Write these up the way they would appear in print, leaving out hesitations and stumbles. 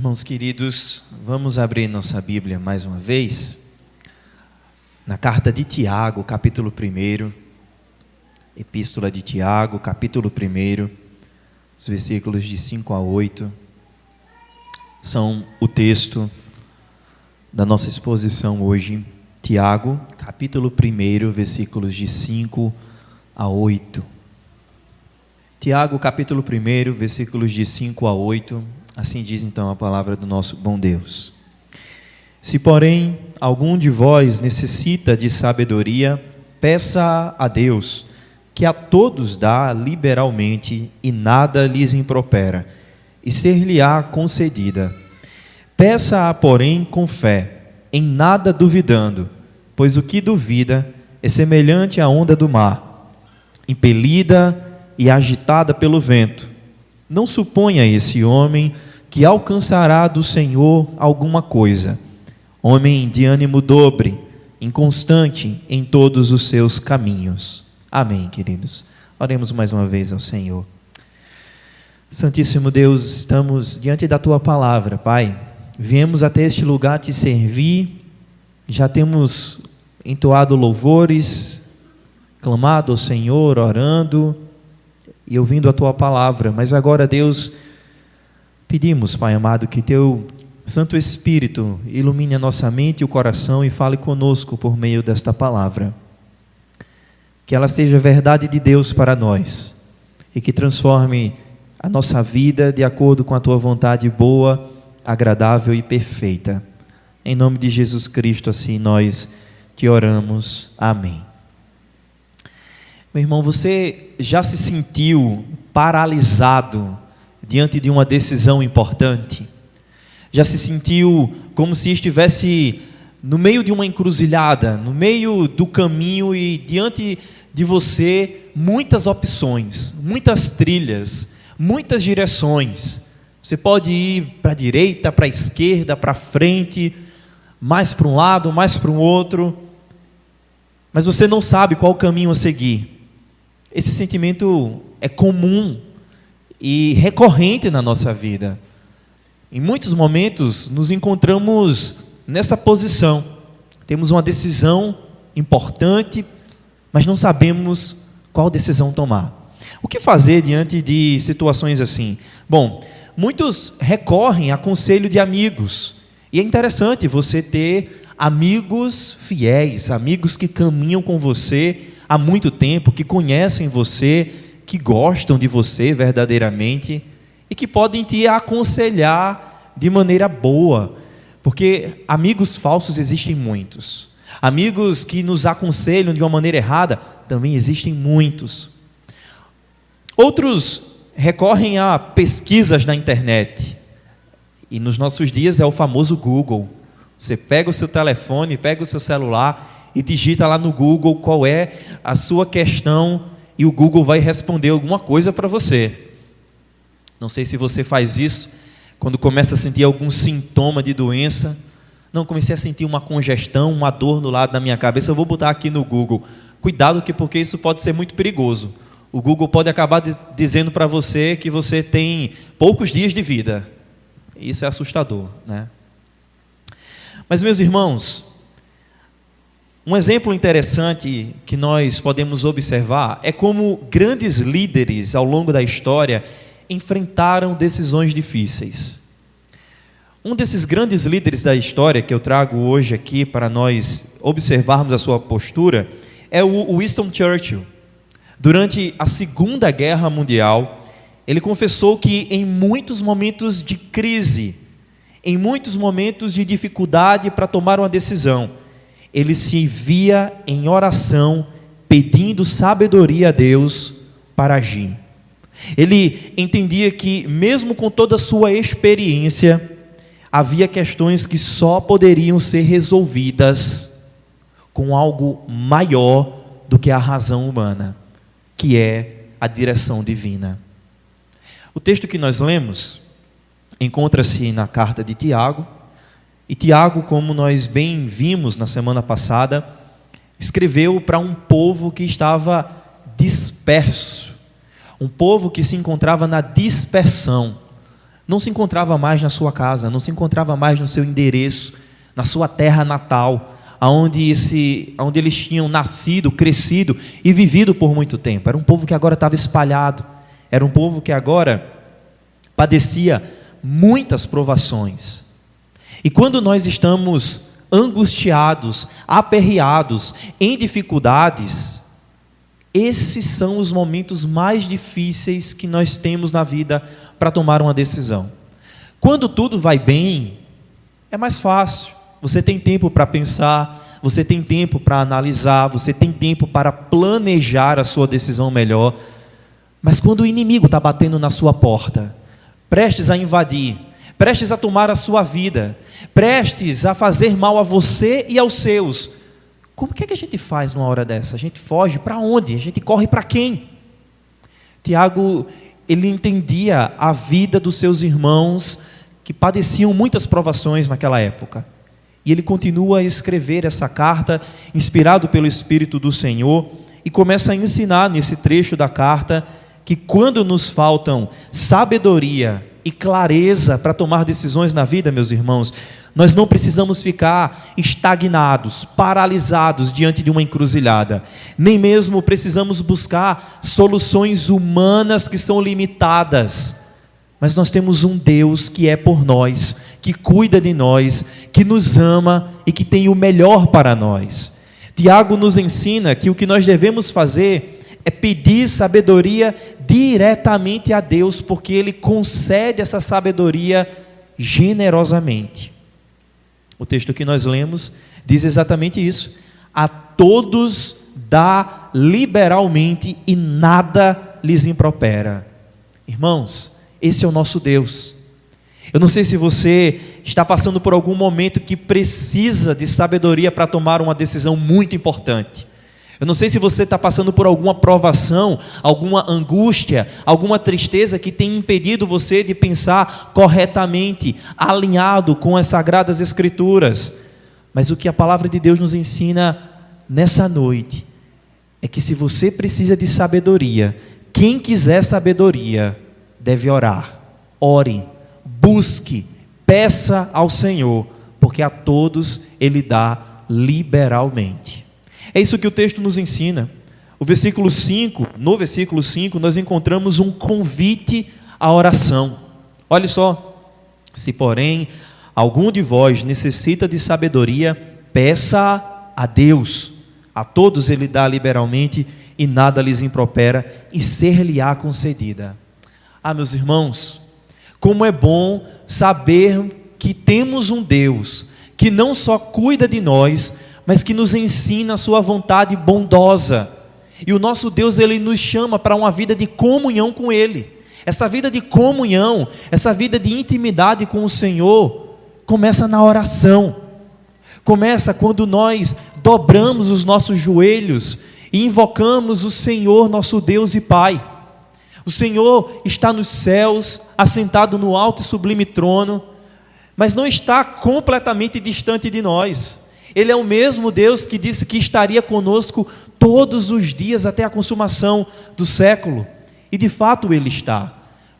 Irmãos queridos, vamos abrir nossa Bíblia mais uma vez, na carta de Tiago, capítulo 1, Epístola de Tiago, capítulo 1, os versículos de 5 a 8, são o texto da nossa exposição hoje. Tiago, capítulo 1, versículos de 5 a 8. Tiago, capítulo 1, versículos de 5 a 8, assim diz então a palavra do nosso bom Deus. Se, porém, algum de vós necessita de sabedoria, peça a Deus, que a todos dá liberalmente e nada lhes impropera, e ser-lhe-á concedida. Peça-a, porém, com fé, em nada duvidando, pois o que duvida é semelhante à onda do mar, impelida e agitada pelo vento. Não suponha esse homem que alcançará do Senhor alguma coisa. Homem de ânimo dobre, inconstante em todos os seus caminhos. Amém, queridos. Oremos mais uma vez ao Senhor. Santíssimo Deus, estamos diante da Tua palavra, Pai. Viemos até este lugar te servir, já temos entoado louvores, clamado ao Senhor, orando e ouvindo a Tua palavra, mas agora, Deus, pedimos, Pai amado, que Teu Santo Espírito ilumine a nossa mente e o coração e fale conosco por meio desta palavra. Que ela seja verdade de Deus para nós e que transforme a nossa vida de acordo com a Tua vontade boa, agradável e perfeita. Em nome de Jesus Cristo, assim nós te oramos. Amém. Meu irmão, você já se sentiu paralisado diante de uma decisão importante? Já se sentiu como se estivesse no meio de uma encruzilhada, no meio do caminho e diante de você muitas opções, muitas trilhas, muitas direções? Você pode ir para a direita, para a esquerda, para frente, mais para um lado, mais para o outro, mas você não sabe qual caminho a seguir. Esse sentimento é comum e recorrente na nossa vida. Em muitos momentos nos encontramos nessa posição. Temos uma decisão importante, mas não sabemos qual decisão tomar. O que fazer diante de situações assim? Bom, muitos recorrem a conselho de amigos. E é interessante você ter amigos fiéis, amigos que caminham com você há muito tempo, que conhecem você, que gostam de você verdadeiramente e que podem te aconselhar de maneira boa, porque amigos falsos existem muitos, amigos que nos aconselham de uma maneira errada também existem muitos. Outros recorrem a pesquisas na internet, e nos nossos dias é o famoso Google. Você pega o seu telefone, pega o seu celular e digita lá no Google qual é a sua questão e o Google vai responder alguma coisa para você. Não sei se você faz isso quando começa a sentir algum sintoma de doença. Não, comecei a sentir uma congestão, uma dor no lado da minha cabeça, eu vou botar aqui no Google. Cuidado, porque isso pode ser muito perigoso. O Google pode acabar dizendo para você que você tem poucos dias de vida. Isso é assustador, né? Mas, meus irmãos, um exemplo interessante que nós podemos observar é como grandes líderes ao longo da história enfrentaram decisões difíceis. Um desses grandes líderes da história que eu trago hoje aqui para nós observarmos a sua postura é o Winston Churchill. Durante a Segunda Guerra Mundial, ele confessou que em muitos momentos de crise, em muitos momentos de dificuldade para tomar uma decisão, ele se via em oração, pedindo sabedoria a Deus para agir. Ele entendia que, mesmo com toda a sua experiência, havia questões que só poderiam ser resolvidas com algo maior do que a razão humana, que é a direção divina. O texto que nós lemos encontra-se na carta de Tiago, e Tiago, como nós bem vimos na semana passada, escreveu para um povo que estava disperso, um povo que se encontrava na dispersão, não se encontrava mais na sua casa, não se encontrava mais no seu endereço, na sua terra natal, onde eles tinham nascido, crescido e vivido por muito tempo. Era um povo que agora estava espalhado, era um povo que agora padecia muitas provações. E quando nós estamos angustiados, aperreados, em dificuldades, esses são os momentos mais difíceis que nós temos na vida para tomar uma decisão. Quando tudo vai bem, é mais fácil. Você tem tempo para pensar, você tem tempo para analisar, você tem tempo para planejar a sua decisão melhor. Mas quando o inimigo está batendo na sua porta, prestes a invadir, prestes a tomar a sua vida, prestes a fazer mal a você e aos seus, como que a gente faz numa hora dessa? A gente foge para onde? A gente corre para quem? Tiago, ele entendia a vida dos seus irmãos que padeciam muitas provações naquela época. E ele continua a escrever essa carta, inspirado pelo Espírito do Senhor, e começa a ensinar nesse trecho da carta que quando nos faltam sabedoria e clareza para tomar decisões na vida, meus irmãos, nós não precisamos ficar estagnados, paralisados diante de uma encruzilhada, nem mesmo precisamos buscar soluções humanas que são limitadas, mas nós temos um Deus que é por nós, que cuida de nós, que nos ama e que tem o melhor para nós. Tiago nos ensina que o que nós devemos fazer é pedir sabedoria diretamente a Deus, porque Ele concede essa sabedoria generosamente. O texto que nós lemos diz exatamente isso: a todos dá liberalmente e nada lhes impropera. Irmãos, esse é o nosso Deus. Eu não sei se você está passando por algum momento que precisa de sabedoria para tomar uma decisão muito importante. Eu não sei se você está passando por alguma provação, alguma angústia, alguma tristeza que tem impedido você de pensar corretamente, alinhado com as Sagradas Escrituras. Mas o que a palavra de Deus nos ensina nessa noite é que se você precisa de sabedoria, quem quiser sabedoria deve orar. Ore, busque, peça ao Senhor, porque a todos Ele dá liberalmente. É isso que o texto nos ensina. No versículo 5, nós encontramos um convite à oração. Olha só: se porém algum de vós necessita de sabedoria, peça a Deus. A todos Ele dá liberalmente e nada lhes impropera, e ser-lhe-á concedida. Ah, meus irmãos, como é bom saber que temos um Deus que não só cuida de nós, mas que nos ensina a sua vontade bondosa. E o nosso Deus, Ele nos chama para uma vida de comunhão com Ele. Essa vida de comunhão, essa vida de intimidade com o Senhor, começa na oração. Começa quando nós dobramos os nossos joelhos e invocamos o Senhor, nosso Deus e Pai. O Senhor está nos céus, assentado no alto e sublime trono, mas não está completamente distante de nós. Ele é o mesmo Deus que disse que estaria conosco todos os dias até a consumação do século. E de fato Ele está.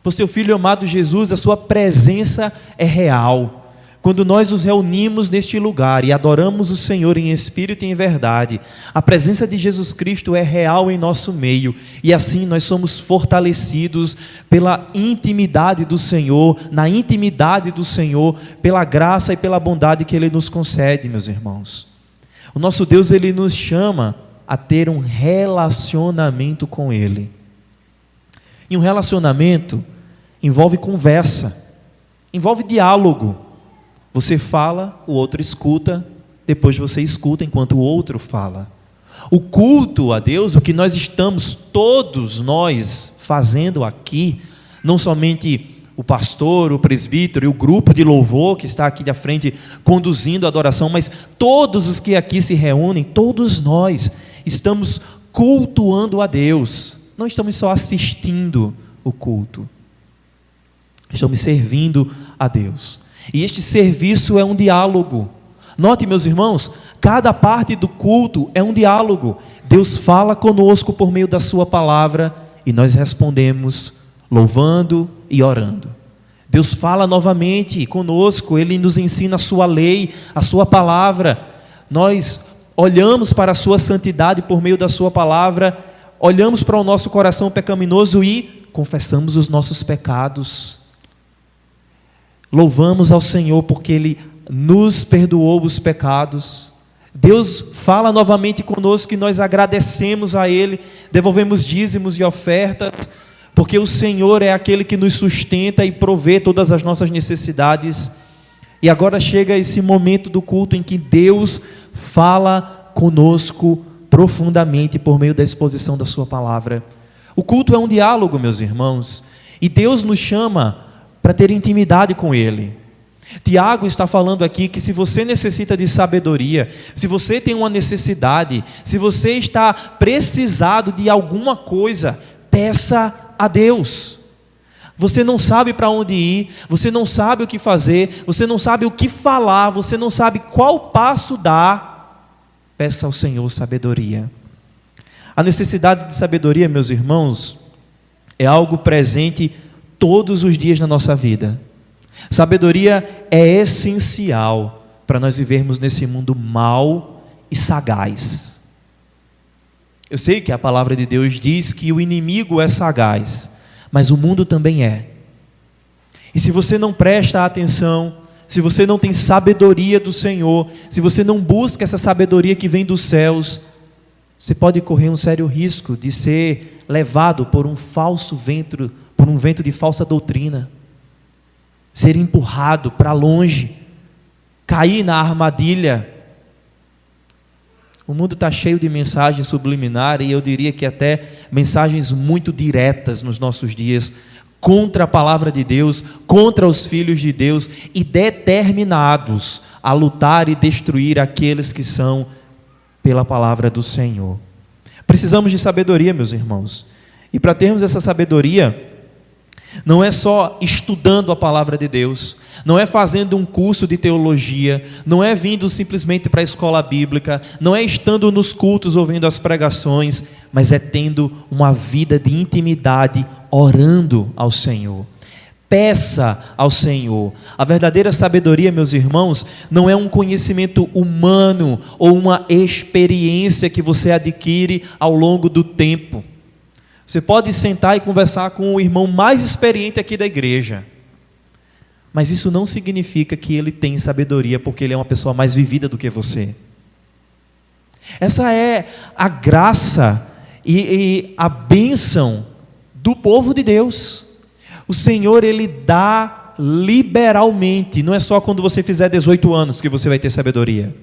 Por seu Filho amado Jesus, a sua presença é real. Quando nós nos reunimos neste lugar e adoramos o Senhor em espírito e em verdade, a presença de Jesus Cristo é real em nosso meio, e assim nós somos fortalecidos pela intimidade do Senhor, na intimidade do Senhor, pela graça e pela bondade que Ele nos concede, meus irmãos. O nosso Deus, Ele nos chama a ter um relacionamento com Ele. E um relacionamento envolve conversa, envolve diálogo. Você fala, o outro escuta, depois você escuta enquanto o outro fala. O culto a Deus, o que nós estamos, todos nós, fazendo aqui, não somente o pastor, o presbítero e o grupo de louvor que está aqui à frente conduzindo a adoração, mas todos os que aqui se reúnem, todos nós estamos cultuando a Deus. Não estamos só assistindo o culto, estamos servindo a Deus. E este serviço é um diálogo. Note, meus irmãos, cada parte do culto é um diálogo. Deus fala conosco por meio da sua palavra e nós respondemos louvando e orando. Deus fala novamente conosco, Ele nos ensina a sua lei, a sua palavra. Nós olhamos para a sua santidade por meio da sua palavra, olhamos para o nosso coração pecaminoso e confessamos os nossos pecados. Louvamos ao Senhor porque Ele nos perdoou os pecados. Deus fala novamente conosco e nós agradecemos a Ele, devolvemos dízimos e ofertas, porque o Senhor é aquele que nos sustenta e provê todas as nossas necessidades. E agora chega esse momento do culto em que Deus fala conosco profundamente por meio da exposição da sua palavra. O culto é um diálogo, meus irmãos, e Deus nos chama para ter intimidade com Ele. Tiago está falando aqui que se você necessita de sabedoria, se você tem uma necessidade, se você está precisado de alguma coisa, peça a Deus. Você não sabe para onde ir, você não sabe o que fazer, você não sabe o que falar, você não sabe qual passo dar, peça ao Senhor sabedoria. A necessidade de sabedoria, meus irmãos, é algo presente todos os dias na nossa vida. Sabedoria é essencial para nós vivermos nesse mundo mau e sagaz. Eu sei que a palavra de Deus diz que o inimigo é sagaz, mas o mundo também é. E se você não presta atenção, se você não tem sabedoria do Senhor, se você não busca essa sabedoria que vem dos céus, você pode correr um sério risco de ser levado por um falso vento, por um vento de falsa doutrina, ser empurrado para longe, cair na armadilha. O mundo está cheio de mensagens subliminares, e eu diria que até mensagens muito diretas nos nossos dias, contra a palavra de Deus, contra os filhos de Deus, e determinados a lutar e destruir aqueles que são pela palavra do Senhor. Precisamos de sabedoria, meus irmãos, e para termos essa sabedoria, não é só estudando a palavra de Deus, não é fazendo um curso de teologia, não é vindo simplesmente para a escola bíblica, não é estando nos cultos ouvindo as pregações, mas é tendo uma vida de intimidade, orando ao Senhor. Peça ao Senhor. A verdadeira sabedoria, meus irmãos, não é um conhecimento humano ou uma experiência que você adquire ao longo do tempo. Você pode sentar e conversar com o irmão mais experiente aqui da igreja, mas isso não significa que ele tem sabedoria, porque ele é uma pessoa mais vivida do que você. Essa é a graça e a bênção do povo de Deus. O Senhor, Ele dá liberalmente. Não é só quando você fizer 18 anos que você vai ter sabedoria.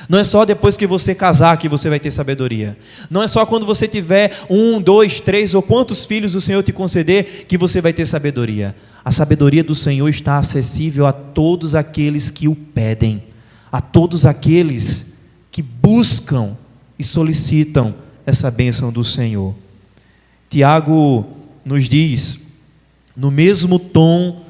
Não é só depois que você casar que você vai ter sabedoria. Não é só quando você tiver 1, 2, 3 ou quantos filhos o Senhor te conceder que você vai ter sabedoria. A sabedoria do Senhor está acessível a todos aqueles que o pedem, a todos aqueles que buscam e solicitam essa bênção do Senhor. Tiago nos diz, no mesmo tom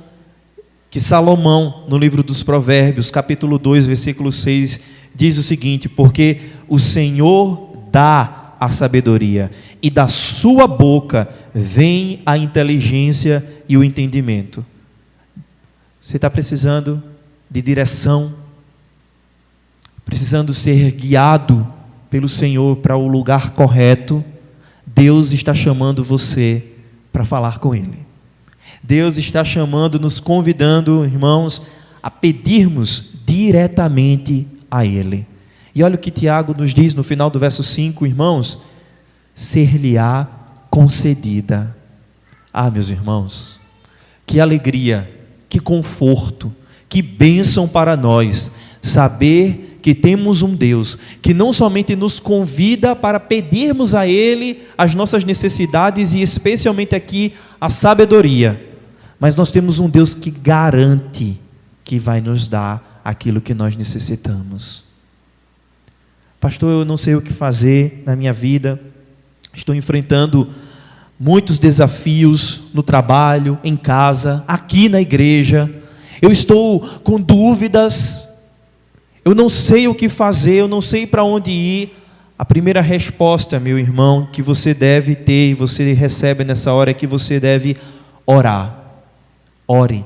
que Salomão, no livro dos Provérbios, capítulo 2, versículo 6, diz o seguinte: porque o Senhor dá a sabedoria, e da sua boca vem a inteligência e o entendimento. Você está precisando de direção, precisando ser guiado pelo Senhor para o lugar correto. Deus está chamando você para falar com Ele. Deus está chamando, nos convidando, irmãos, a pedirmos diretamente a Ele. E olha o que Tiago nos diz no final do verso 5, irmãos: ser-lhe-á concedida. Ah, meus irmãos, que alegria, que conforto, que bênção para nós saber que temos um Deus que não somente nos convida para pedirmos a Ele as nossas necessidades e especialmente aqui a sabedoria, mas nós temos um Deus que garante que vai nos dar aquilo que nós necessitamos. Pastor, eu não sei o que fazer na minha vida, estou enfrentando muitos desafios no trabalho, em casa, aqui na igreja, eu estou com dúvidas, eu não sei o que fazer, eu não sei para onde ir. A primeira resposta, meu irmão, que você deve ter e você recebe nessa hora é que você deve orar. Ore.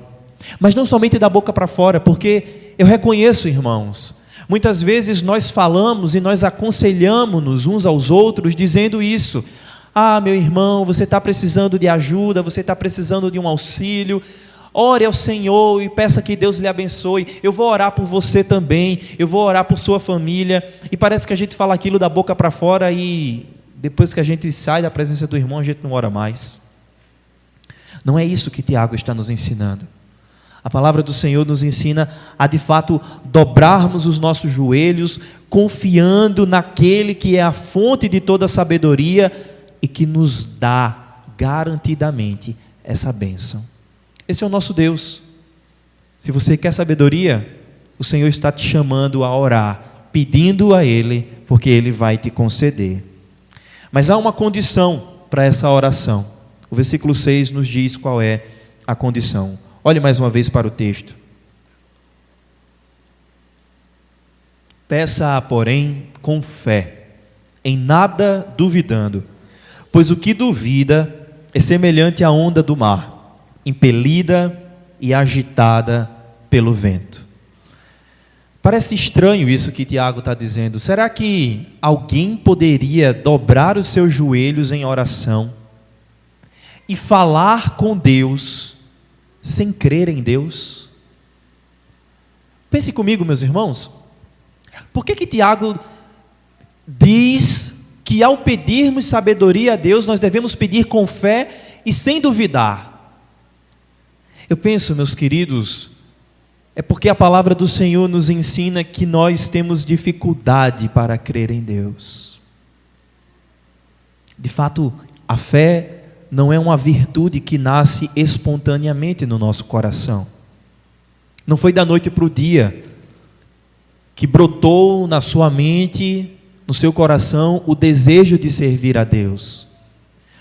Mas não somente da boca para fora, porque eu reconheço, irmãos, muitas vezes nós falamos e nós aconselhamos-nos uns aos outros dizendo isso: ah, meu irmão, você está precisando de ajuda, você está precisando de um auxílio, ore ao Senhor e peça que Deus lhe abençoe, eu vou orar por você também, eu vou orar por sua família. E parece que a gente fala aquilo da boca para fora e depois que a gente sai da presença do irmão, a gente não ora mais. Não é isso que Tiago está nos ensinando. A palavra do Senhor nos ensina a de fato dobrarmos os nossos joelhos, confiando naquele que é a fonte de toda a sabedoria e que nos dá garantidamente essa bênção. Esse é o nosso Deus. Se você quer sabedoria, o Senhor está te chamando a orar, pedindo a Ele, porque Ele vai te conceder. Mas há uma condição para essa oração. O versículo 6 nos diz qual é a condição. Olhe mais uma vez para o texto. Peça, porém, com fé, em nada duvidando, pois o que duvida é semelhante à onda do mar, impelida e agitada pelo vento. Parece estranho isso que Tiago está dizendo. Será que alguém poderia dobrar os seus joelhos em oração e falar com Deus sem crer em Deus? Pense comigo, meus irmãos. Por que Tiago diz que ao pedirmos sabedoria a Deus, nós devemos pedir com fé e sem duvidar? Eu penso, meus queridos, é porque a palavra do Senhor nos ensina que nós temos dificuldade para crer em Deus. De fato, a fé não é uma virtude que nasce espontaneamente no nosso coração. Não foi da noite para o dia que brotou na sua mente, no seu coração, o desejo de servir a Deus.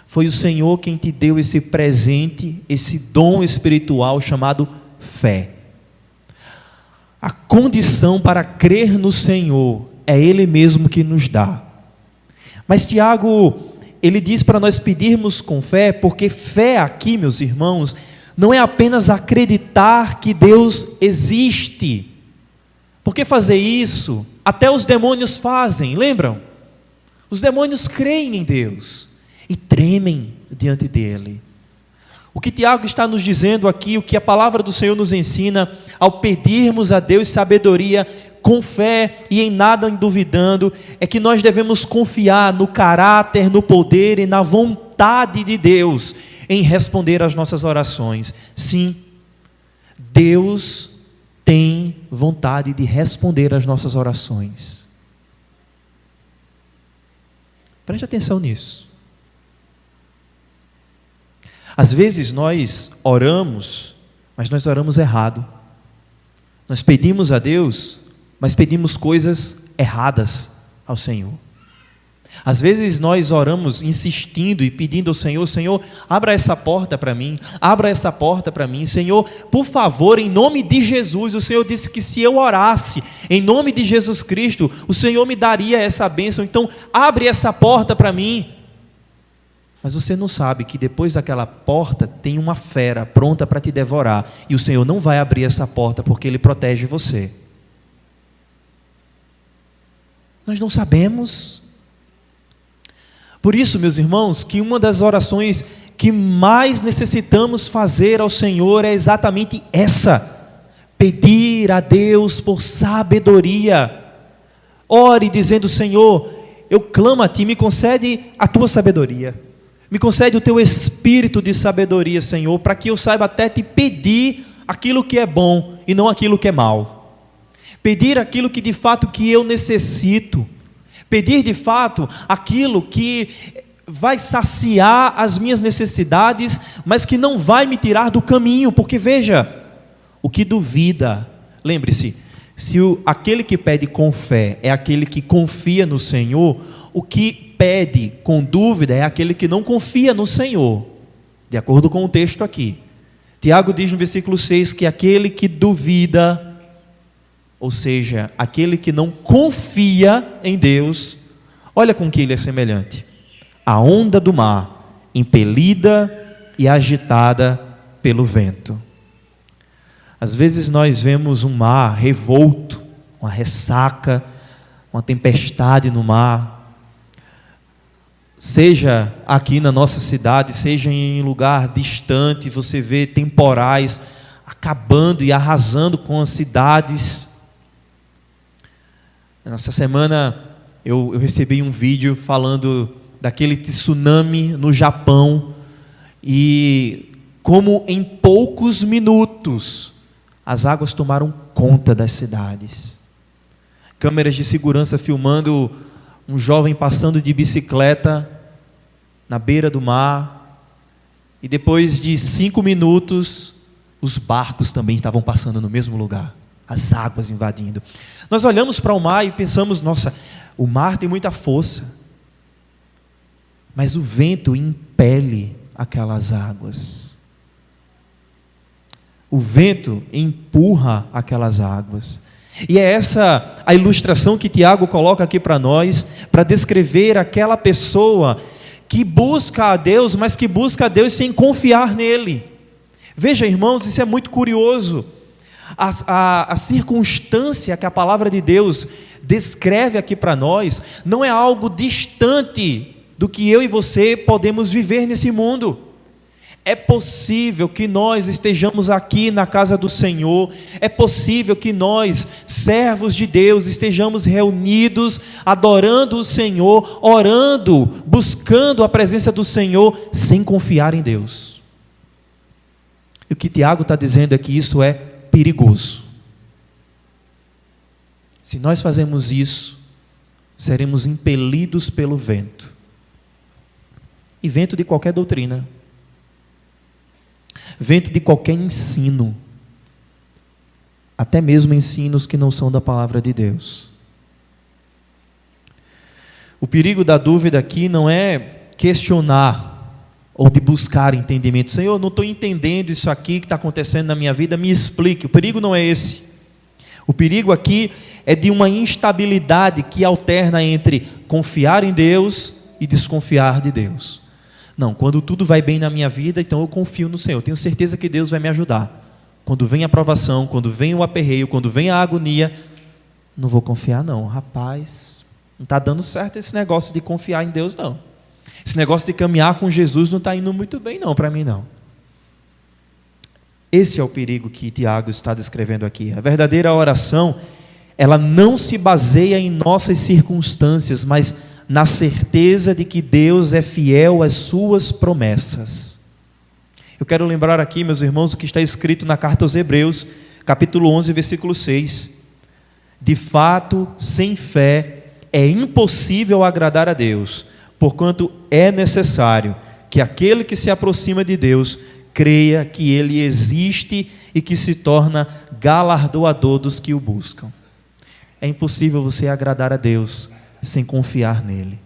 Foi o Senhor quem te deu esse presente, esse dom espiritual chamado fé. A condição para crer no Senhor é Ele mesmo que nos dá. Mas Tiago, ele diz para nós pedirmos com fé, porque fé aqui, meus irmãos, não é apenas acreditar que Deus existe. Porque fazer isso, até os demônios fazem, lembram? Os demônios creem em Deus e tremem diante dele. O que Tiago está nos dizendo aqui, o que a palavra do Senhor nos ensina, ao pedirmos a Deus sabedoria, com fé e em nada duvidando, é que nós devemos confiar no caráter, no poder e na vontade de Deus em responder às nossas orações. Sim, Deus tem vontade de responder às nossas orações. Preste atenção nisso. Às vezes nós oramos, mas nós oramos errado. Nós pedimos a Deus, mas pedimos coisas erradas ao Senhor. Às vezes nós oramos insistindo e pedindo ao Senhor: Senhor, abra essa porta para mim, abra essa porta para mim, Senhor, por favor, em nome de Jesus. O Senhor disse que se eu orasse em nome de Jesus Cristo, o Senhor me daria essa bênção, então abre essa porta para mim. Mas você não sabe que depois daquela porta tem uma fera pronta para te devorar, e o Senhor não vai abrir essa porta porque Ele protege você. Nós não sabemos. Por isso, meus irmãos, que uma das orações que mais necessitamos fazer ao Senhor é exatamente essa: pedir a Deus por sabedoria. Ore dizendo: Senhor, eu clamo a Ti, me concede a Tua sabedoria, me concede o Teu espírito de sabedoria, Senhor, para que eu saiba até Te pedir aquilo que é bom e não aquilo que é mal. Pedir aquilo que de fato que eu necessito. Pedir de fato aquilo que vai saciar as minhas necessidades, mas que não vai me tirar do caminho. Porque veja, o que duvida, lembre-se, se aquele que pede com fé é aquele que confia no Senhor, o que pede com dúvida é aquele que não confia no Senhor. De acordo com o texto aqui, Tiago diz no versículo 6 que aquele que duvida, ou seja, aquele que não confia em Deus, olha com que ele é semelhante: a onda do mar, impelida e agitada pelo vento. Às vezes nós vemos um mar revolto, uma ressaca, uma tempestade no mar, seja aqui na nossa cidade, seja em lugar distante, você vê temporais acabando e arrasando com as cidades. Nessa semana eu recebi um vídeo falando daquele tsunami no Japão e como em poucos minutos as águas tomaram conta das cidades. Câmeras de segurança filmando um jovem passando de bicicleta na beira do mar, e depois de 5 minutos, os barcos também estavam passando no mesmo lugar, as águas invadindo. Nós olhamos para o mar e pensamos, nossa, o mar tem muita força, mas o vento impele aquelas águas. O vento empurra aquelas águas. E é essa a ilustração que Tiago coloca aqui para nós, para descrever aquela pessoa que busca a Deus, mas que busca a Deus sem confiar nele. Veja, irmãos, isso é muito curioso. A circunstância que a palavra de Deus descreve aqui para nós não é algo distante do que eu e você podemos viver nesse mundo. É possível que nós estejamos aqui na casa do Senhor, é possível que nós, servos de Deus, estejamos reunidos, adorando o Senhor, orando, buscando a presença do Senhor, sem confiar em Deus. E o que Tiago está dizendo é que isso é perigoso. Se nós fazemos isso, seremos impelidos pelo vento. E vento de qualquer doutrina. Vento de qualquer ensino, até mesmo ensinos que não são da palavra de Deus. O perigo da dúvida aqui não é questionar ou de buscar entendimento. Senhor, eu não estou entendendo isso aqui que está acontecendo na minha vida, me explique. O perigo não é esse. O perigo aqui é de uma instabilidade que alterna entre confiar em Deus e desconfiar de Deus. Não, quando tudo vai bem na minha vida, então eu confio no Senhor, tenho certeza que Deus vai me ajudar. Quando vem a provação, quando vem o aperreio, quando vem a agonia, não vou confiar não. Rapaz, não está dando certo esse negócio de confiar em Deus não. Esse negócio de caminhar com Jesus não está indo muito bem não, para mim não. Esse é o perigo que Tiago está descrevendo aqui. A verdadeira oração, ela não se baseia em nossas circunstâncias, mas na certeza de que Deus é fiel às suas promessas. Eu quero lembrar aqui, meus irmãos, o que está escrito na carta aos Hebreus, capítulo 11, versículo 6. De fato, sem fé é impossível agradar a Deus, porquanto é necessário que aquele que se aproxima de Deus creia que Ele existe e que se torna galardoador dos que o buscam. É impossível você agradar a Deus sem confiar nele,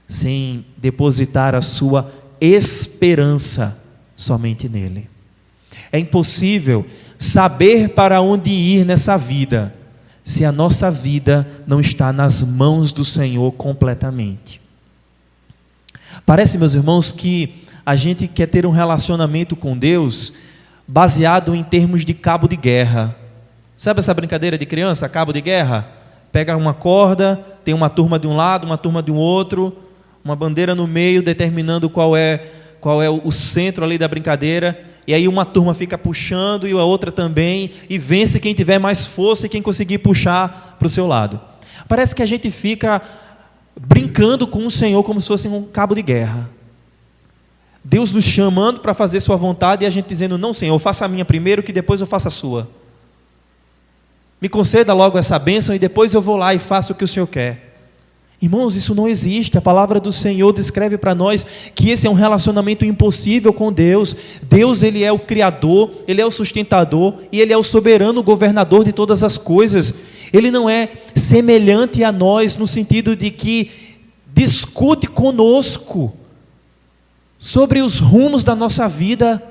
sem depositar a sua esperança somente nele. É impossível saber para onde ir nessa vida, se a nossa vida não está nas mãos do Senhor completamente. Parece, meus irmãos, que a gente quer ter um relacionamento com Deus baseado em termos de cabo de guerra. Sabe essa brincadeira de criança, cabo de guerra? Pega uma corda, tem uma turma de um lado, uma turma de um outro, uma bandeira no meio determinando qual é o centro ali da brincadeira, e aí uma turma fica puxando e a outra também, e vence quem tiver mais força e quem conseguir puxar para o seu lado. Parece que a gente fica brincando com o Senhor como se fosse um cabo de guerra. Deus nos chamando para fazer sua vontade e a gente dizendo, não Senhor, faça a minha primeiro que depois eu faço a sua. Me conceda logo essa bênção e depois eu vou lá e faço o que o Senhor quer. Irmãos, isso não existe. A palavra do Senhor descreve para nós que esse é um relacionamento impossível com Deus. Deus, Ele é o Criador, Ele é o sustentador e Ele é o soberano governador de todas as coisas. Ele não é semelhante a nós no sentido de que discute conosco sobre os rumos da nossa vida.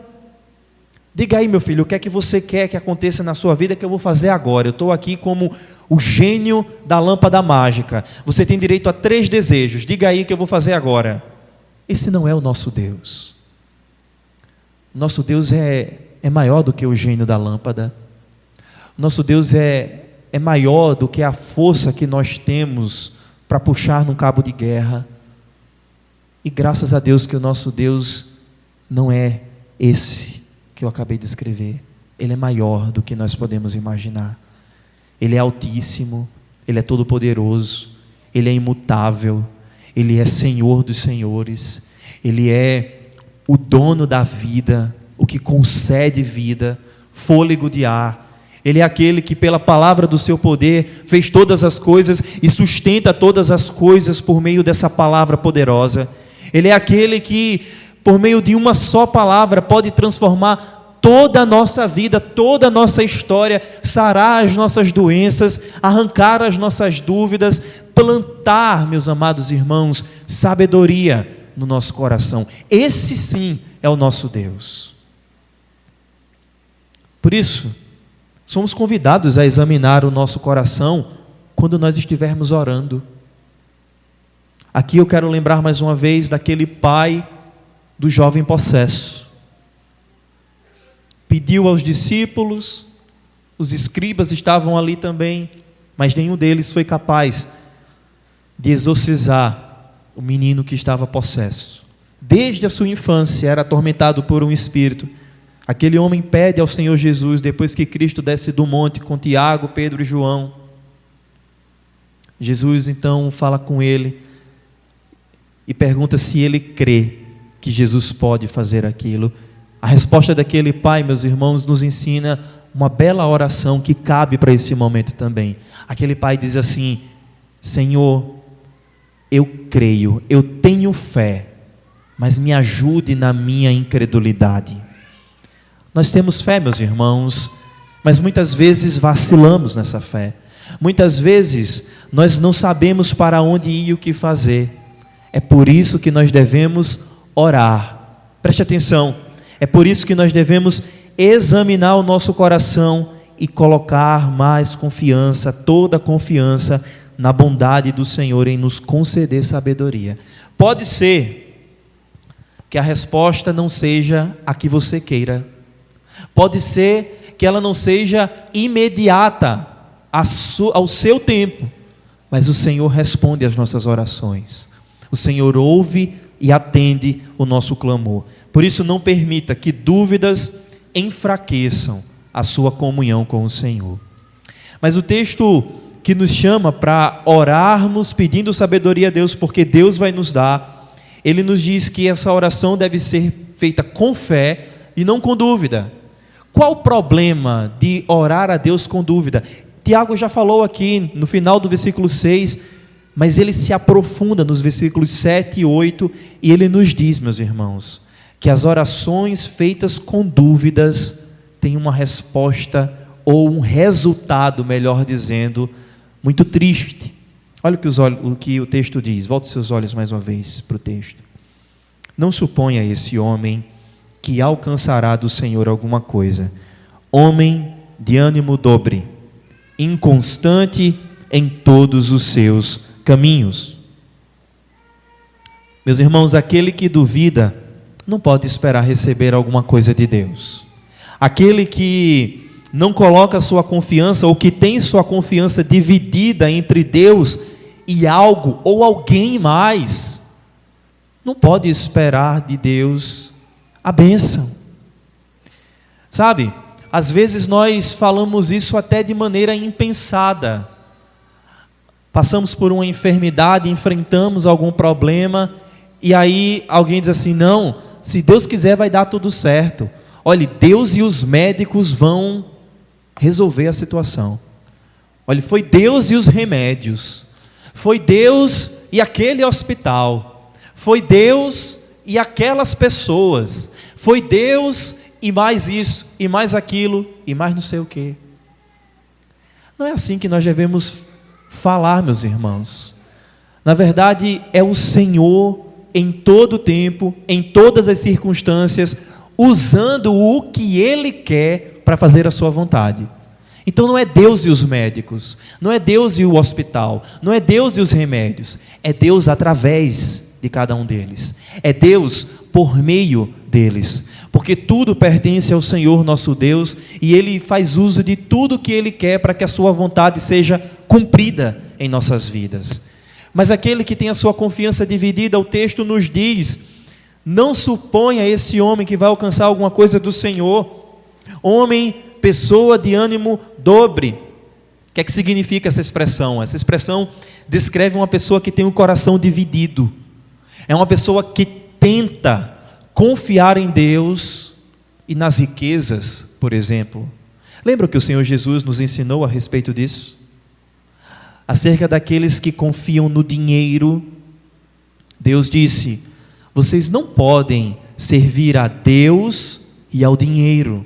Diga aí, meu filho, o que é que você quer que aconteça na sua vida que eu vou fazer agora? Eu estou aqui como o gênio da lâmpada mágica. Você tem direito a 3 desejos. Diga aí o que eu vou fazer agora. Esse não é o nosso Deus. Nosso Deus é é maior do que o gênio da lâmpada. Nosso Deus é maior do que a força que nós temos para puxar num cabo de guerra. E graças a Deus que o nosso Deus não é esse que eu acabei de escrever. Ele é maior do que nós podemos imaginar. Ele é altíssimo, Ele é todo-poderoso, Ele é imutável, Ele é Senhor dos senhores, Ele é o dono da vida, o que concede vida, fôlego de ar. Ele é aquele que pela palavra do seu poder fez todas as coisas e sustenta todas as coisas por meio dessa palavra poderosa. Ele é aquele que por meio de uma só palavra pode transformar toda a nossa vida, toda a nossa história, sarar as nossas doenças, arrancar as nossas dúvidas, plantar, meus amados irmãos, sabedoria no nosso coração. Esse sim é o nosso Deus. Por isso, somos convidados a examinar o nosso coração quando nós estivermos orando. Aqui eu quero lembrar mais uma vez daquele pai do jovem possesso. Pediu aos discípulos, os escribas estavam ali também, mas nenhum deles foi capaz de exorcizar o menino que estava possesso. Desde a sua infância era atormentado por um espírito. Aquele homem pede ao Senhor Jesus, depois que Cristo desce do monte com Tiago, Pedro e João. Jesus então fala com ele e pergunta se ele crê que Jesus pode fazer aquilo. A resposta daquele pai, meus irmãos, nos ensina uma bela oração que cabe para esse momento também. Aquele pai diz assim: Senhor, eu creio, eu tenho fé, mas me ajude na minha incredulidade. Nós temos fé, meus irmãos, mas muitas vezes vacilamos nessa fé. Muitas vezes nós não sabemos para onde ir e o que fazer. É por isso que nós devemos orar. Preste atenção. É por isso que nós devemos examinar o nosso coração e colocar mais confiança, toda a confiança na bondade do Senhor em nos conceder sabedoria. Pode ser que a resposta não seja a que você queira. Pode ser que ela não seja imediata ao seu tempo, mas o Senhor responde às nossas orações. O Senhor ouve e atende o nosso clamor. Por isso, não permita que dúvidas enfraqueçam a sua comunhão com o Senhor. Mas o texto que nos chama para orarmos pedindo sabedoria a Deus, porque Deus vai nos dar, ele nos diz que essa oração deve ser feita com fé e não com dúvida. Qual o problema de orar a Deus com dúvida? Tiago já falou aqui no final do versículo 6, mas ele se aprofunda nos versículos 7 e 8, e ele nos diz, meus irmãos, que as orações feitas com dúvidas têm uma resposta, ou um resultado, melhor dizendo, muito triste. Olha o que o texto diz. Volte seus olhos mais uma vez para o texto. Não suponha esse homem que alcançará do Senhor alguma coisa. Homem de ânimo dobre, inconstante em todos os seus caminhos. Meus irmãos, aquele que duvida não pode esperar receber alguma coisa de Deus. Aquele que não coloca sua confiança, ou que tem sua confiança dividida entre Deus e algo ou alguém mais, não pode esperar de Deus a bênção. Sabe, às vezes nós falamos isso até de maneira impensada. Passamos por uma enfermidade, enfrentamos algum problema, e aí alguém diz assim: não, se Deus quiser vai dar tudo certo. Olha, Deus e os médicos vão resolver a situação. Olha, foi Deus e os remédios, foi Deus e aquele hospital, foi Deus e aquelas pessoas, foi Deus e mais isso, e mais aquilo, e mais não sei o quê. Não é assim que nós devemos falar, meus irmãos. Na verdade, é o Senhor em todo o tempo, em todas as circunstâncias, usando o que Ele quer para fazer a sua vontade. Então não é Deus e os médicos, não é Deus e o hospital, não é Deus e os remédios, é Deus através de cada um deles, é Deus por meio deles. porque tudo pertence ao Senhor nosso Deus, e Ele faz uso de tudo que Ele quer para que a sua vontade seja cumprida em nossas vidas. Mas aquele que tem a sua confiança dividida, o texto nos diz: não suponha esse homem que vai alcançar alguma coisa do Senhor. Homem, pessoa de ânimo dobre. O que é que significa essa expressão? Essa expressão descreve uma pessoa que tem o coração dividido. É uma pessoa que tenta confiar em Deus e nas riquezas, por exemplo. Lembra que o Senhor Jesus nos ensinou a respeito disso? Acerca daqueles que confiam no dinheiro, Deus disse: vocês não podem servir a Deus e ao dinheiro.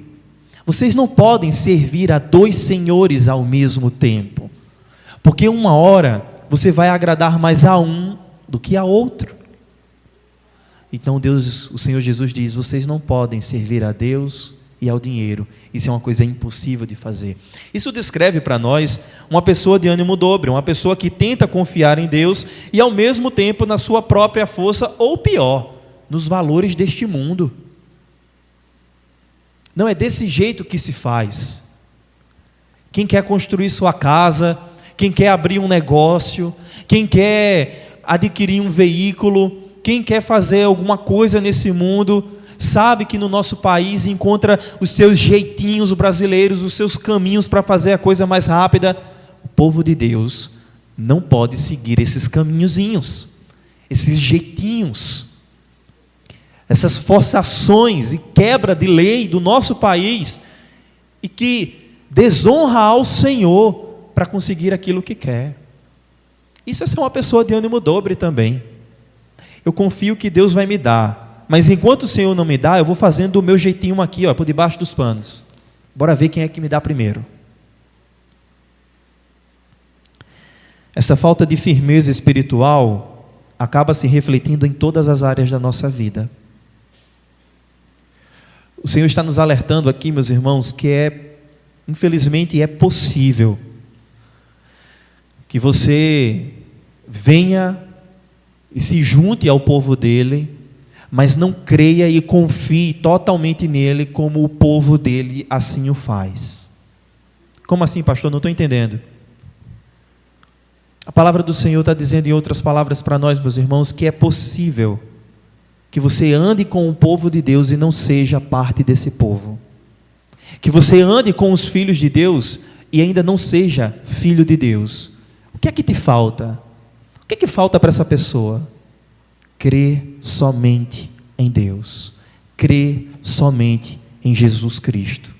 Vocês não podem servir a dois senhores ao mesmo tempo, porque uma hora você vai agradar mais a um do que a outro. Então o Senhor Jesus diz: vocês não podem servir a Deus e ao dinheiro. Isso é uma coisa impossível de fazer. Isso descreve para nós uma pessoa de ânimo dobre, uma pessoa que tenta confiar em Deus e ao mesmo tempo na sua própria força, ou pior, nos valores deste mundo. Não é desse jeito que se faz. Quem quer construir sua casa, quem quer abrir um negócio, quem quer adquirir um veículo, quem quer fazer alguma coisa nesse mundo, sabe que no nosso país encontra os seus jeitinhos brasileiros, os seus caminhos para fazer a coisa mais rápida. O povo de Deus não pode seguir esses caminhozinhos, esses jeitinhos, essas forçações e quebra de lei do nosso país, e que desonra ao Senhor para conseguir aquilo que quer. Isso é ser uma pessoa de ânimo dobre também. Eu confio que Deus vai me dar, mas enquanto o Senhor não me dá, eu vou fazendo do meu jeitinho aqui, por debaixo dos panos. Bora ver quem é que me dá primeiro. Essa falta de firmeza espiritual acaba se refletindo em todas as áreas da nossa vida. O Senhor está nos alertando aqui, meus irmãos, que infelizmente é possível que você venha e se junte ao povo dele, mas não creia e confie totalmente nele como o povo dele assim o faz. Como assim, pastor? Não estou entendendo. A palavra do Senhor está dizendo, em outras palavras para nós, meus irmãos, que é possível que você ande com o povo de Deus e não seja parte desse povo. Que você ande com os filhos de Deus e ainda não seja filho de Deus. O que é que te falta? O que é que falta para essa pessoa? Crer somente em Deus. Crer somente em Jesus Cristo.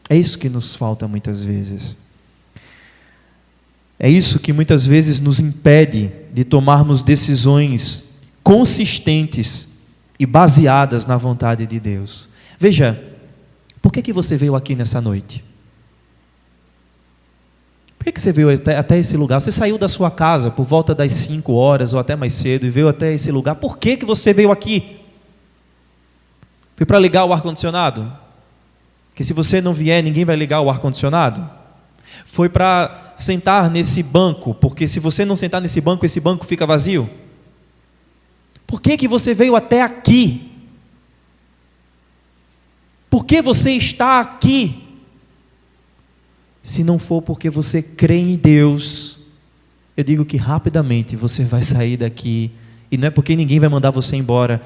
É isso que nos falta muitas vezes. É isso que muitas vezes nos impede de tomarmos decisões consistentes e baseadas na vontade de Deus. Veja, por que você veio aqui nessa noite? Por que você veio até esse lugar? Você saiu da sua casa por volta das 5 horas ou até mais cedo e veio até esse lugar. Por que você veio aqui? Foi para ligar o ar-condicionado? Porque se você não vier, ninguém vai ligar o ar-condicionado? Foi para sentar nesse banco, porque se você não sentar nesse banco, esse banco fica vazio? Por que você veio até aqui? Por que você está aqui? Se não for porque você crê em Deus, eu digo que rapidamente você vai sair daqui, e não é porque ninguém vai mandar você embora,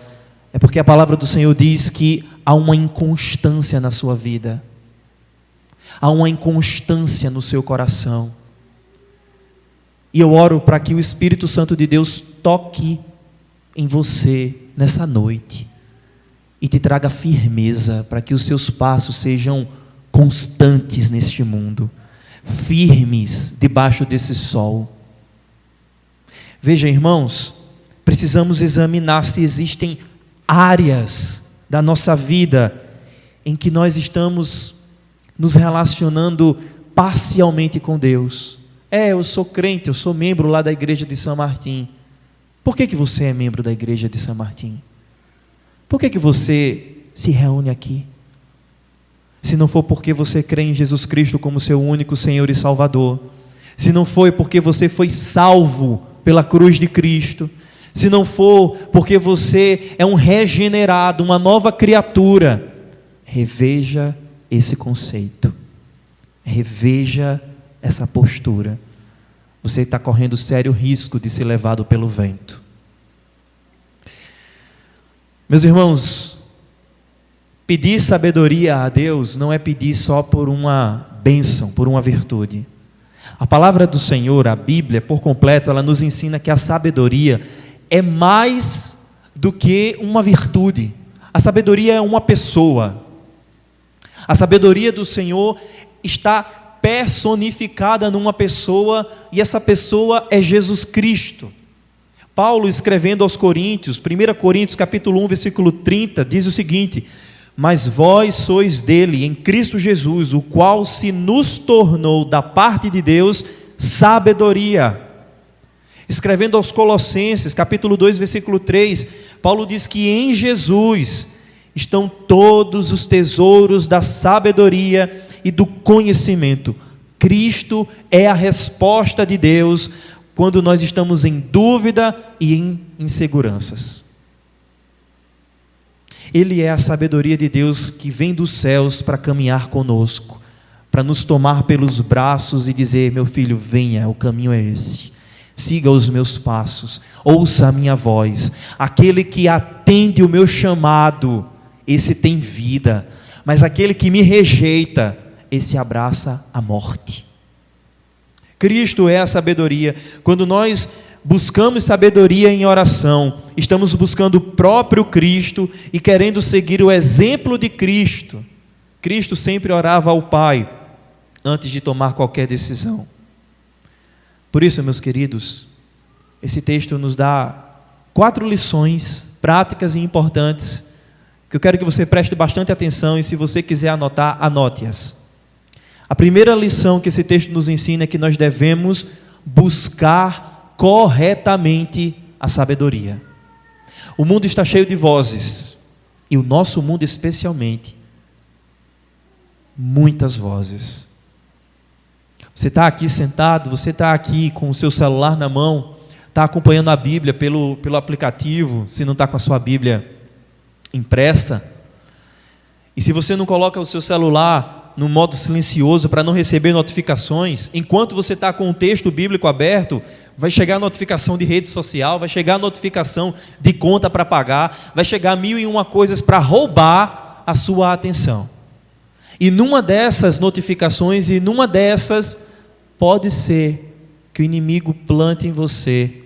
é porque a palavra do Senhor diz que há uma inconstância na sua vida, há uma inconstância no seu coração, e eu oro para que o Espírito Santo de Deus toque em você nessa noite, e te traga firmeza, para que os seus passos sejam constantes neste mundo, firmes debaixo desse sol. Veja, irmãos, precisamos examinar se existem áreas da nossa vida em que nós estamos nos relacionando parcialmente com Deus. Eu sou crente, eu sou membro lá da igreja de São Martim. Por que você é membro da igreja de São Martim? Por que você se reúne aqui? Se não for porque você crê em Jesus Cristo como seu único Senhor e Salvador, se não foi porque você foi salvo pela cruz de Cristo, se não for porque você é um regenerado, uma nova criatura, reveja esse conceito, reveja essa postura. Você está correndo sério risco de ser levado pelo vento. Meus irmãos, pedir sabedoria a Deus não é pedir só por uma bênção, por uma virtude. A palavra do Senhor, a Bíblia, por completo, ela nos ensina que a sabedoria é mais do que uma virtude. A sabedoria é uma pessoa. A sabedoria do Senhor está personificada numa pessoa, e essa pessoa é Jesus Cristo. Paulo, escrevendo aos Coríntios, 1 Coríntios capítulo 1, versículo 30, diz o seguinte: mas vós sois dele, em Cristo Jesus, o qual se nos tornou da parte de Deus sabedoria. Escrevendo aos Colossenses, capítulo 2, versículo 3, Paulo diz que em Jesus estão todos os tesouros da sabedoria e do conhecimento. Cristo é a resposta de Deus quando nós estamos em dúvida e em inseguranças. Ele é a sabedoria de Deus que vem dos céus para caminhar conosco, para nos tomar pelos braços e dizer: meu filho, venha, o caminho é esse, siga os meus passos, ouça a minha voz. Aquele que atende o meu chamado, esse tem vida, mas aquele que me rejeita, esse abraça a morte. Cristo é a sabedoria. Quando nós buscamos sabedoria em oração, estamos buscando o próprio Cristo e querendo seguir o exemplo de Cristo. Cristo sempre orava ao Pai antes de tomar qualquer decisão. Por isso, meus queridos, esse texto nos dá 4 lições práticas e importantes, que eu quero que você preste bastante atenção, e se você quiser anotar, anote-as. A primeira lição que esse texto nos ensina é que nós devemos buscar corretamente a sabedoria. O mundo está cheio de vozes, e o nosso mundo especialmente, muitas vozes. Você está aqui sentado, você está aqui com o seu celular na mão, está acompanhando a Bíblia pelo aplicativo, se não está com a sua Bíblia impressa, e se você não coloca o seu celular no modo silencioso para não receber notificações, enquanto você está com o texto bíblico aberto, vai chegar a notificação de rede social, vai chegar a notificação de conta para pagar, vai chegar 1001 coisas para roubar a sua atenção. E numa dessas notificações, e numa dessas, pode ser que o inimigo plante em você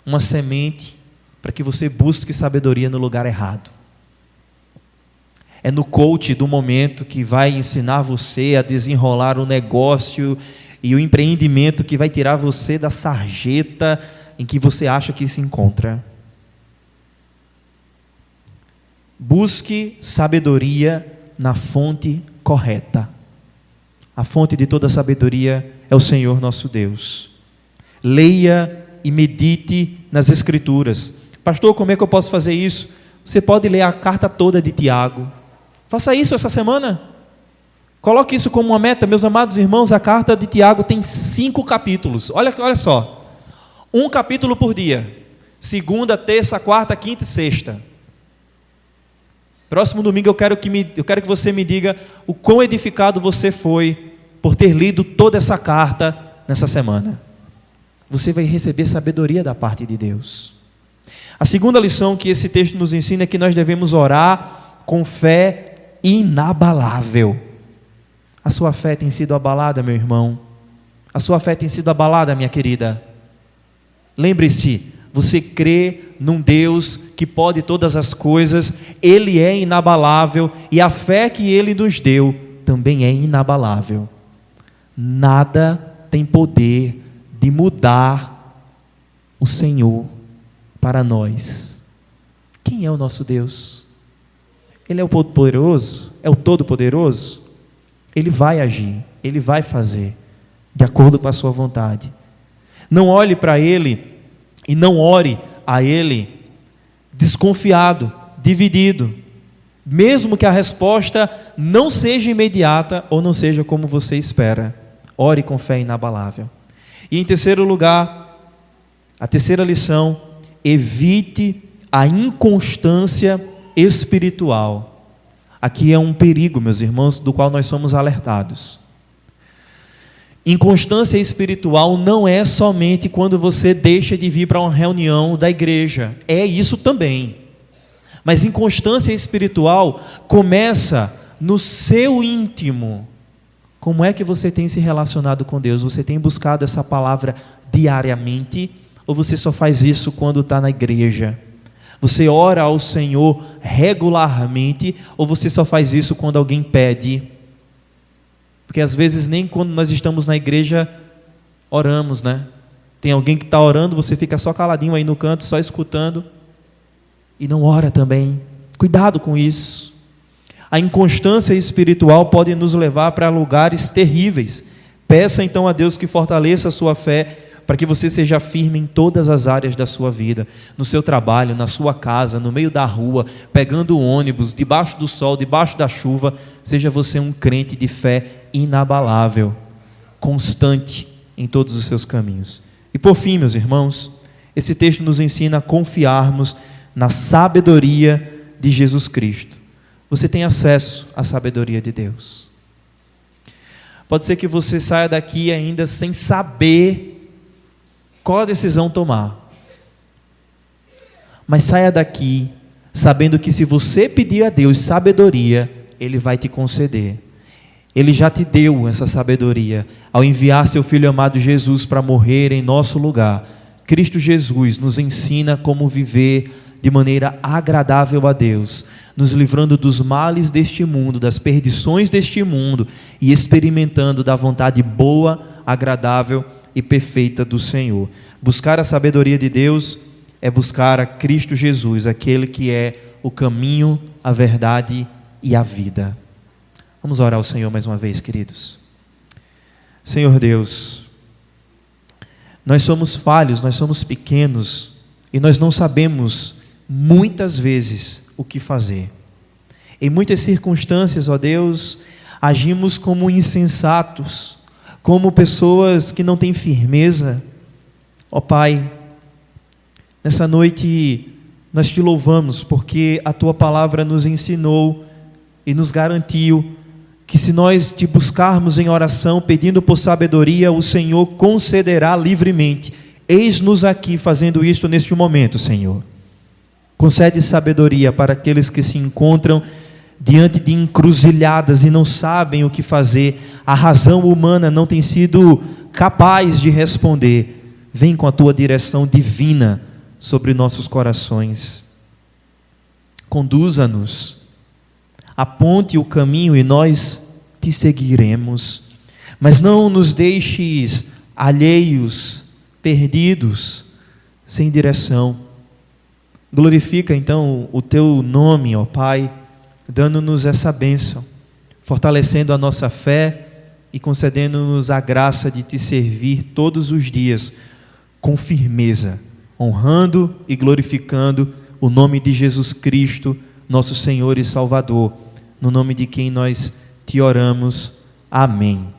uma semente para que você busque sabedoria no lugar errado. É no coach do momento que vai ensinar você a desenrolar o negócio e o empreendimento que vai tirar você da sarjeta em que você acha que se encontra. Busque sabedoria na fonte correta. A fonte de toda sabedoria é o Senhor nosso Deus. Leia e medite nas Escrituras. Pastor, como é que eu posso fazer isso? Você pode ler a carta toda de Tiago. Faça isso essa semana. Coloque isso como uma meta. Meus amados irmãos, a carta de Tiago tem 5 capítulos. Olha só. 1 capítulo por dia. Segunda, terça, quarta, quinta e sexta. Próximo domingo eu quero que você me diga o quão edificado você foi por ter lido toda essa carta nessa semana. Você vai receber sabedoria da parte de Deus. A segunda lição que esse texto nos ensina é que nós devemos orar com fé inabalável. A sua fé tem sido abalada, meu irmão? A sua fé tem sido abalada, minha querida? Lembre-se, você crê num Deus que pode todas as coisas, Ele é inabalável, e a fé que Ele nos deu também é inabalável. Nada tem poder de mudar o Senhor para nós. Quem é o nosso Deus? Ele é o poderoso, é o todo-poderoso. Ele vai agir, Ele vai fazer de acordo com a sua vontade. Não olhe para Ele e não ore a Ele desconfiado, dividido, mesmo que a resposta não seja imediata ou não seja como você espera. Ore com fé inabalável. E em terceiro lugar, a terceira lição evite a inconstância espiritual. Aqui é um perigo, meus irmãos, do qual nós somos alertados. Inconstância espiritual não é somente quando você deixa de vir para uma reunião da igreja. É isso também. Mas inconstância espiritual começa no seu íntimo. Como é que você tem se relacionado com Deus? Você tem buscado essa palavra diariamente? Ou você só faz isso quando está na igreja? Você ora ao Senhor regularmente? Ou você só faz isso quando alguém pede? Porque às vezes nem quando nós estamos na igreja oramos, né? Tem alguém que está orando, você fica só caladinho aí no canto, só escutando e não ora também. Cuidado com isso. A inconstância espiritual pode nos levar para lugares terríveis. Peça então a Deus que fortaleça a sua fé para que você seja firme em todas as áreas da sua vida, no seu trabalho, na sua casa, no meio da rua, pegando o ônibus, debaixo do sol, debaixo da chuva. Seja você um crente de fé inabalável, constante em todos os seus caminhos. E por fim, meus irmãos, esse texto nos ensina a confiarmos na sabedoria de Jesus Cristo. Você tem acesso à sabedoria de Deus. Pode ser que você saia daqui ainda sem saber qual a decisão tomar, mas saia daqui sabendo que se você pedir a Deus sabedoria, Ele vai te conceder. Ele já te deu essa sabedoria ao enviar seu Filho amado Jesus para morrer em nosso lugar. Cristo Jesus nos ensina como viver de maneira agradável a Deus, nos livrando dos males deste mundo, das perdições deste mundo e experimentando da vontade boa, agradável e perfeita do Senhor. Buscar a sabedoria de Deus é buscar a Cristo Jesus, aquele que é o caminho, a verdade e a vida. Vamos orar ao Senhor mais uma vez, queridos. Senhor Deus, nós somos falhos, nós somos pequenos e nós não sabemos muitas vezes o que fazer. Em muitas circunstâncias, ó Deus, agimos como insensatos, como pessoas que não têm firmeza. Ó Pai, nessa noite nós te louvamos porque a Tua palavra nos ensinou e nos garantiu que se nós te buscarmos em oração pedindo por sabedoria, o Senhor concederá livremente. Eis-nos aqui fazendo isto neste momento, Senhor. Concede sabedoria para aqueles que se encontram diante de encruzilhadas e não sabem o que fazer. A razão humana não tem sido capaz de responder. Vem com a Tua direção divina sobre nossos corações. Conduza-nos, aponte o caminho e nós te seguiremos. Mas não nos deixes alheios, perdidos, sem direção. Glorifica então o Teu nome, ó Pai, dando-nos essa bênção, fortalecendo a nossa fé e concedendo-nos a graça de Te servir todos os dias com firmeza, honrando e glorificando o nome de Jesus Cristo, nosso Senhor e Salvador, no nome de quem nós Te oramos. Amém.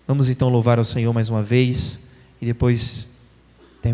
Vamos então louvar ao Senhor mais uma vez e depois